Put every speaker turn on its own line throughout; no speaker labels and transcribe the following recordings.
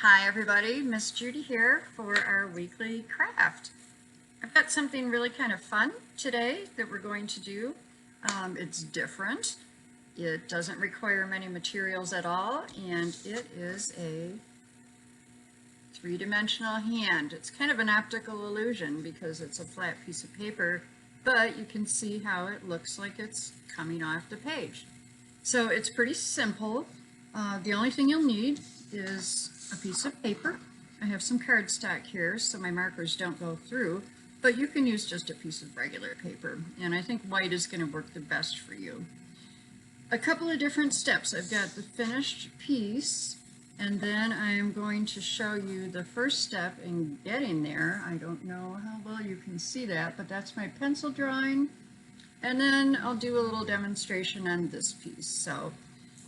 Hi everybody, Miss Judy here for our weekly craft. I've got something really kind of fun today that we're going to do. It's different. It doesn't require many materials at all, and it is a three-dimensional hand. It's kind of an optical illusion because it's a flat piece of paper, but you can see how it looks like it's coming off the page. So it's pretty simple. The only thing you'll need is a piece of paper. I have some cardstock here so my markers don't go through, but you can use just a piece of regular paper, and I think white is going to work the best for you. A couple of different steps. I've got the finished piece, and then I'm going to show you the first step in getting there. I don't know how well you can see that, but that's my pencil drawing, and then I'll do a little demonstration on this piece. So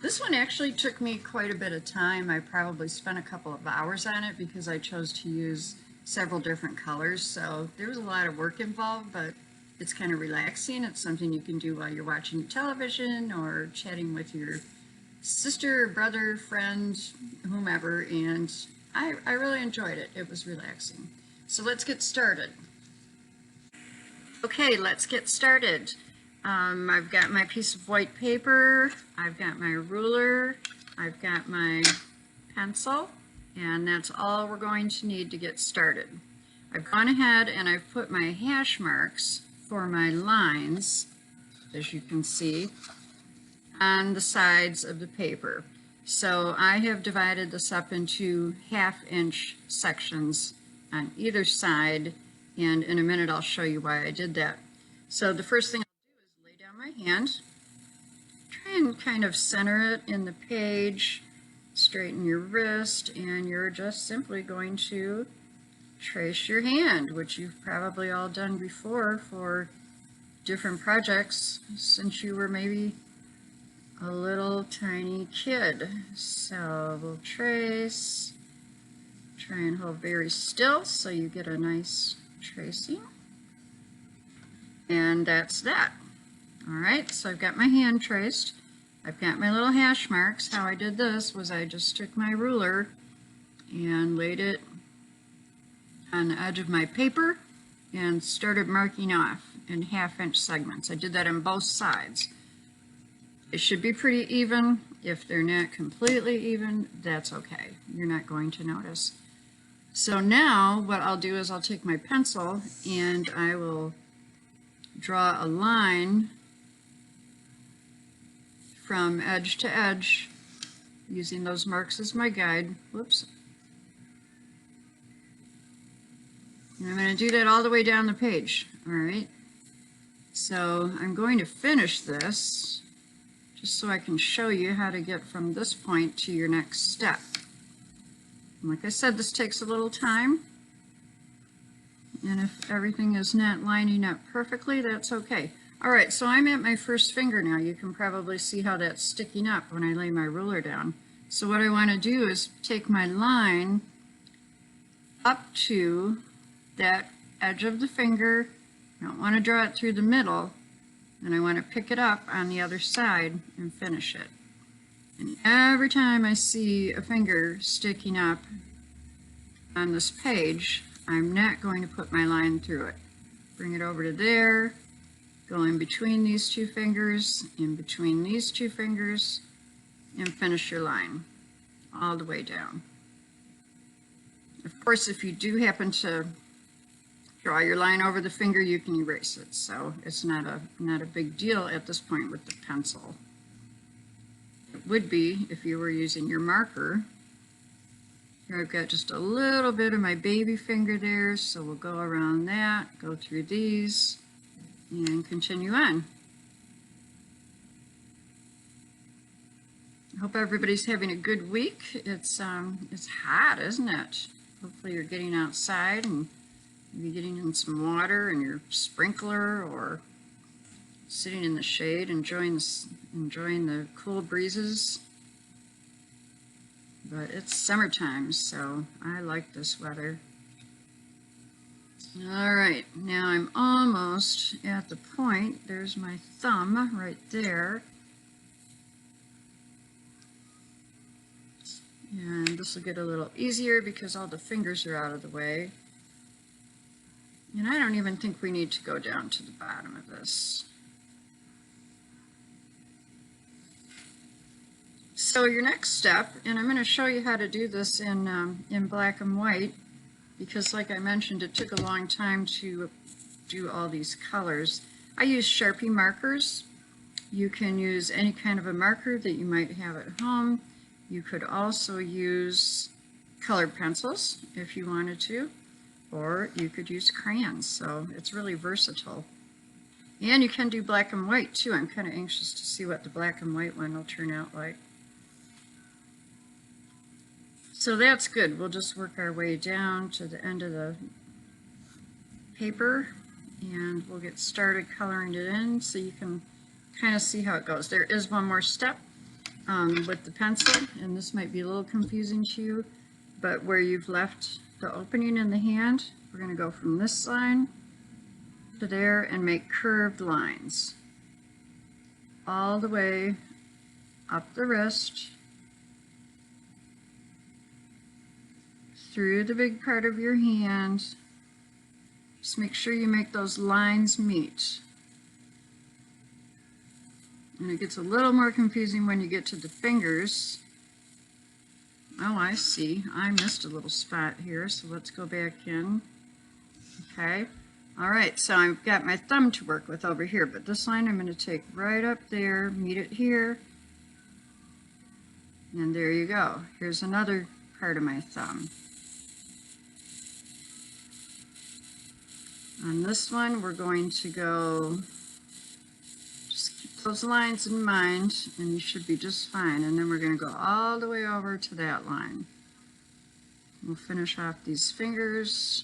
this one actually took me quite a bit of time. I probably spent a couple of hours on it because I chose to use several different colors. So there was a lot of work involved, but it's kind of relaxing. It's something you can do while you're watching television or chatting with your sister, brother, friend, whomever. And I really enjoyed it. It was relaxing. So let's get started. Okay, let's get started. I've got my piece of white paper, I've got my ruler, I've got my pencil, and that's all we're going to need to get started. I've gone ahead and I've put my hash marks for my lines, as you can see, on the sides of the paper. So I have divided this up into 1/2-inch sections on either side, and in a minute I'll show you why I did that. So the first thing my hand, try and kind of center it in the page, straighten your wrist, and you're just simply going to trace your hand, which you've probably all done before for different projects since you were maybe a little tiny kid. So we'll trace, try and hold very still so you get a nice tracing, and that's that. Alright, so I've got my hand traced. I've got my little hash marks. How I did this was I just took my ruler and laid it on the edge of my paper and started marking off in 1/2-inch segments. I did that on both sides. It should be pretty even. If they're not completely even, that's okay. You're not going to notice. So now what I'll do is I'll take my pencil and I will draw a line from edge to edge, using those marks as my guide. Whoops. And I'm going to do that all the way down the page. Alright. So I'm going to finish this just so I can show you how to get from this point to your next step. And like I said, this takes a little time. And if everything is not lining up perfectly, that's okay. Alright, so I'm at my first finger now. You can probably see how that's sticking up when I lay my ruler down. So what I want to do is take my line up to that edge of the finger. I don't want to draw it through the middle, and I want to pick it up on the other side and finish it. And every time I see a finger sticking up on this page, I'm not going to put my line through it. Bring it over to there. Go in between these two fingers, in between these two fingers, and finish your line all the way down. Of course, if you do happen to draw your line over the finger, you can erase it. So it's not a big deal at this point with the pencil. It would be if you were using your marker. Here I've got just a little bit of my baby finger there, so we'll go around that, go through these, and continue on. I hope everybody's having a good week. It's hot, isn't it? Hopefully you're getting outside and maybe getting in some water in your sprinkler, or sitting in the shade enjoying the cool breezes. But it's summertime, so I like this weather. Alright, now I'm almost at the point. There's my thumb right there. And this will get a little easier because all the fingers are out of the way. And I don't even think we need to go down to the bottom of this. So your next step, and I'm going to show you how to do this in black and white, because like I mentioned, it took a long time to do all these colors. I use Sharpie markers. You can use any kind of a marker that you might have at home. You could also use colored pencils if you wanted to, or you could use crayons, so it's really versatile. And you can do black and white too. I'm kind of anxious to see what the black and white one will turn out like. So that's good. We'll just work our way down to the end of the paper and we'll get started coloring it in so you can kind of see how it goes. There is one more step with the pencil, and this might be a little confusing to you, but where you've left the opening in the hand, we're going to go from this line to there and make curved lines all the way up the wrist, through the big part of your hand. Just make sure you make those lines meet. And it gets a little more confusing when you get to the fingers. Oh, I see. I missed a little spot here, so let's go back in. Okay. All right, so I've got my thumb to work with over here, but this line I'm going to take right up there, meet it here, and there you go. Here's another part of my thumb. On this one, we're going to go, just keep those lines in mind, and you should be just fine. And then we're going to go all the way over to that line. We'll finish off these fingers.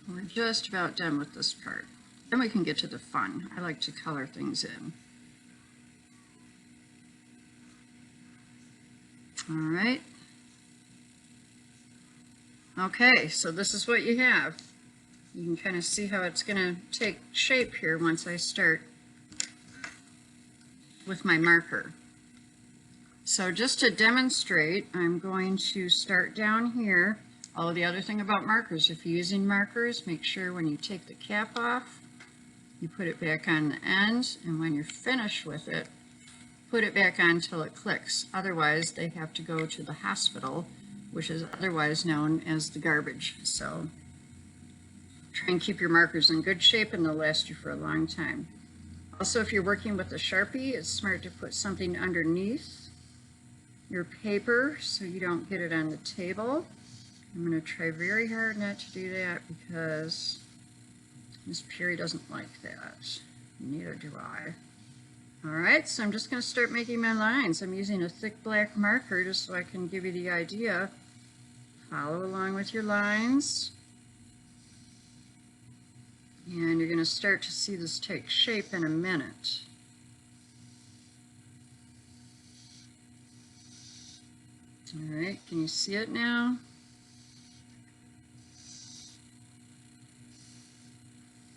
We're just about done with this part. Then we can get to the fun. I like to color things in. All right. Okay, so this is what you have. You can kind of see how it's going to take shape here once I start with my marker. So just to demonstrate, I'm going to start down here. Oh, the other thing about markers, if you're using markers, make sure when you take the cap off, you put it back on the end, and when you're finished with it, put it back on until it clicks. Otherwise, they have to go to the hospital, which is otherwise known as the garbage. So try and keep your markers in good shape and they'll last you for a long time. Also, if you're working with a Sharpie, it's smart to put something underneath your paper so you don't get it on the table. I'm going to try very hard not to do that because Miss Peary doesn't like that. Neither do I. Alright, so I'm just going to start making my lines. I'm using a thick black marker just so I can give you the idea. Follow along with your lines. And you're going to start to see this take shape in a minute. Alright, can you see it now?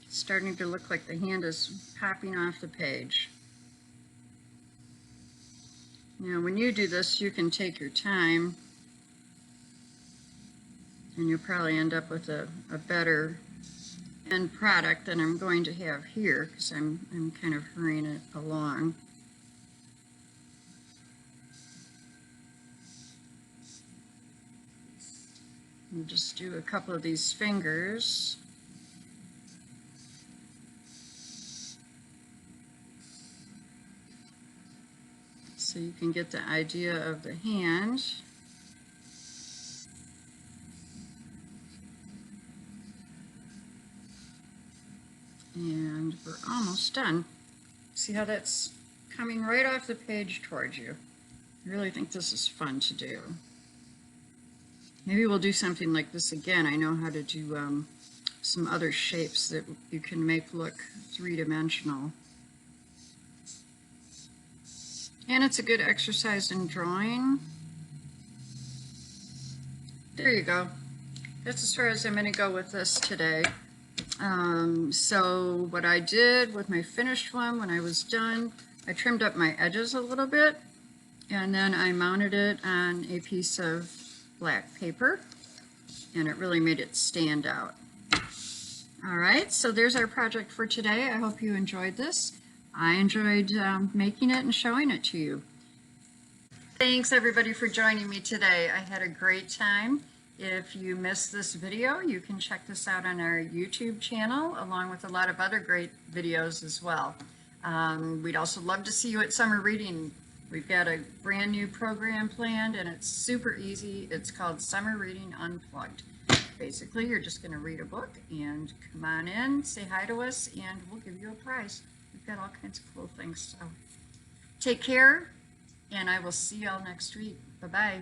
It's starting to look like the hand is popping off the page. Now, when you do this, you can take your time, and you'll probably end up with a better end product than I'm going to have here, because I'm kind of hurrying it along. We'll just do a couple of these fingers. So you can get the idea of the hand. And we're almost done. See how that's coming right off the page towards you. I really think this is fun to do. Maybe we'll do something like this again. I know how to do some other shapes that you can make look three-dimensional. And it's a good exercise in drawing. There you go. That's as far as I'm going to go with this today. So what I did with my finished one when I was done I trimmed up my edges a little bit, and then I mounted it on a piece of black paper, and it really made it stand out. All right, so there's our project for today. I hope you enjoyed this. I enjoyed making it and showing it to you. Thanks everybody for joining me today. I had a great time. If you missed this video, you can check this out on our YouTube channel, along with a lot of other great videos as well. We'd also love to see you at summer reading. We've got a brand new program planned, and it's super easy. It's called Summer Reading Unplugged. Basically, you're just going to read a book and come on in, say hi to us, and we'll give you a prize. We've got all kinds of cool things. So take care, and I will see y'all next week. Bye-bye.